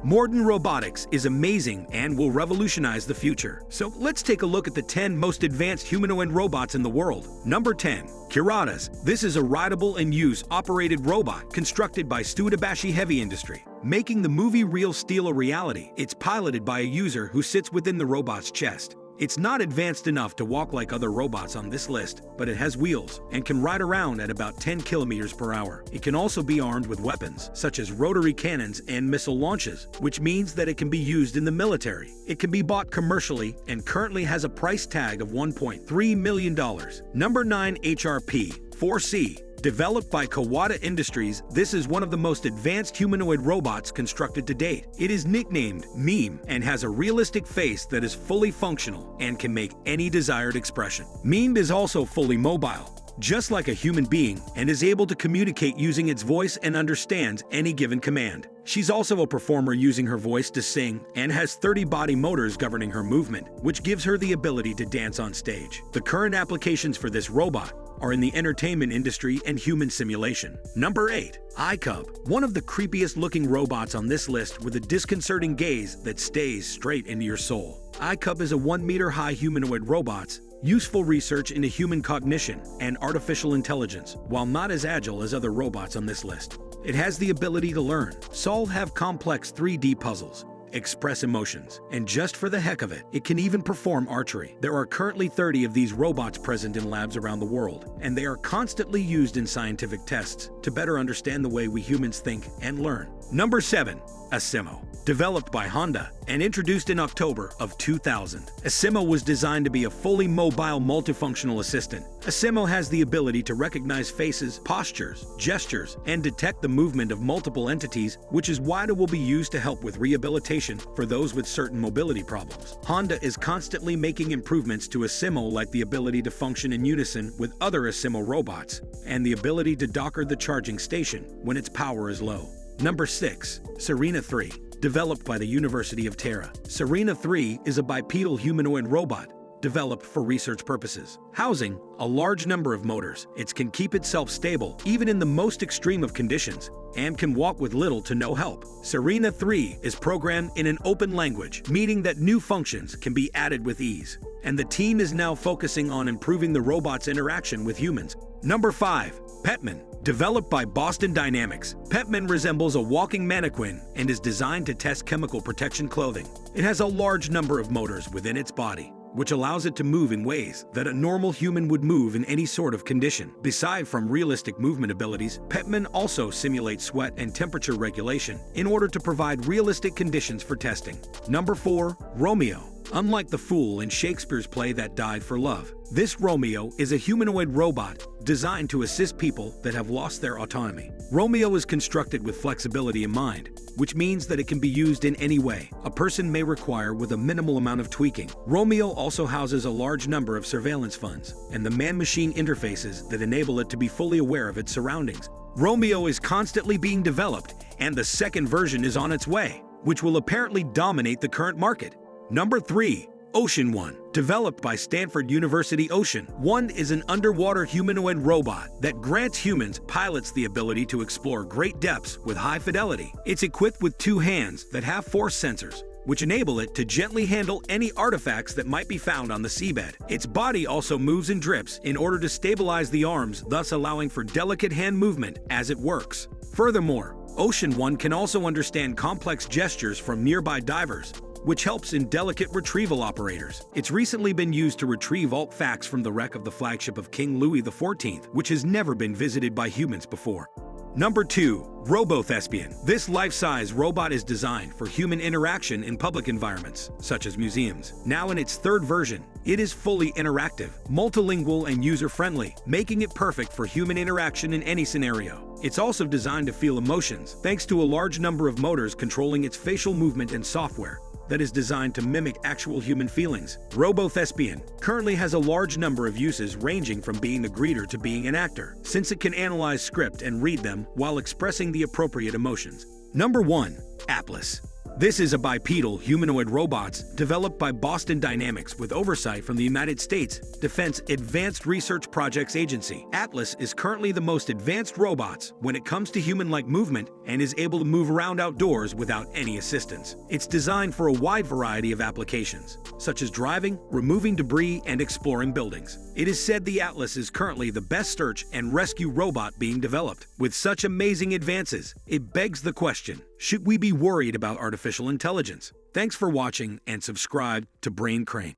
Modern robotics is amazing and will revolutionize the future. So let's take a look at the 10 most advanced humanoid robots in the world. Number 10. Kuratas. This is a rideable and use-operated robot constructed by Studebashi Heavy Industry, making the movie Real Steel a reality. It's piloted by a user who sits within the robot's chest. It's not advanced enough to walk like other robots on this list, but it has wheels and can ride around at about 10 kilometers per hour. It can also be armed with weapons, such as rotary cannons and missile launches, which means that it can be used in the military. It can be bought commercially and currently has a price tag of $1.3 million. Number 9. HRP-4C. Developed by Kuratas Industries, this is one of the most advanced humanoid robots constructed to date. It is nicknamed Meme and has a realistic face that is fully functional and can make any desired expression. Meme is also fully mobile, just like a human being, and is able to communicate using its voice and understands any given command. She's also a performer using her voice to sing and has 30 body motors governing her movement, which gives her the ability to dance on stage. The current applications for this robot are in the entertainment industry and human simulation. Number 8. iCub. One of the creepiest looking robots on this list with a disconcerting gaze that stays straight into your soul. iCub is a 1-meter high humanoid robot, useful research into human cognition and artificial intelligence, while not as agile as other robots on this list. It has the ability to learn, solve complex 3D puzzles, express emotions, and just for the heck of it, it can even perform archery. There are currently 30 of these robots present in labs around the world, and they are constantly used in scientific tests to better understand the way we humans think and learn. Number 7. ASIMO. Developed by Honda and introduced in October of 2000, ASIMO was designed to be a fully mobile multifunctional assistant. ASIMO has the ability to recognize faces, postures, gestures, and detect the movement of multiple entities, which is why it will be used to help with rehabilitation for those with certain mobility problems. Honda is constantly making improvements to ASIMO, like the ability to function in unison with other ASIMO robots and the ability to docker the charging station when its power is low. Number 6. Serena 3. Developed by the University of Terra. Serena 3 is a bipedal humanoid robot developed for research purposes. Housing a large number of motors, it can keep itself stable even in the most extreme of conditions and can walk with little to no help. Serena 3 is programmed in an open language, meaning that new functions can be added with ease, and the team is now focusing on improving the robot's interaction with humans. Number 5. PETMAN. Developed by Boston Dynamics, PETMAN resembles a walking mannequin and is designed to test chemical protection clothing. It has a large number of motors within its body, which allows it to move in ways that a normal human would move in any sort of condition. Aside from realistic movement abilities, PETMAN also simulates sweat and temperature regulation in order to provide realistic conditions for testing. Number 4. Romeo. Unlike the fool in Shakespeare's play that died for love, this Romeo is a humanoid robot designed to assist people that have lost their autonomy. Romeo is constructed with flexibility in mind, which means that it can be used in any way a person may require with a minimal amount of tweaking. Romeo also houses a large number of surveillance funds and the man-machine interfaces that enable it to be fully aware of its surroundings. Romeo is constantly being developed, and the second version is on its way, which will apparently dominate the current market. Number 3. OceanOne. Developed by Stanford University. OceanOne is an underwater humanoid robot that grants humans pilots the ability to explore great depths with high fidelity. It's equipped with 2 hands that have force sensors, which enable it to gently handle any artifacts that might be found on the seabed. Its body also moves and drips in order to stabilize the arms, thus allowing for delicate hand movement as it works. Furthermore, OceanOne can also understand complex gestures from nearby divers, which helps in delicate retrieval operators. It's recently been used to retrieve alt facts from the wreck of the flagship of King Louis XIV, which has never been visited by humans before. Number 2. Robo Thespian. This life-size robot is designed for human interaction in public environments, such as museums. Now in its 3rd version, it is fully interactive, multilingual, and user-friendly, making it perfect for human interaction in any scenario. It's also designed to feel emotions, thanks to a large number of motors controlling its facial movement and software that is designed to mimic actual human feelings. Robo Thespian currently has a large number of uses, ranging from being a greeter to being an actor, since it can analyze script and read them while expressing the appropriate emotions. Number 1. Atlas. This is a bipedal humanoid robot developed by Boston Dynamics with oversight from the United States Defense Advanced Research Projects Agency. Atlas is currently the most advanced robot when it comes to human-like movement and is able to move around outdoors without any assistance. It's designed for a wide variety of applications, such as driving, removing debris, and exploring buildings. It is said the Atlas is currently the best search and rescue robot being developed. With such amazing advances, it begs the question, should we be worried about artificial intelligence? Thanks for watching and subscribe to Brain Crane.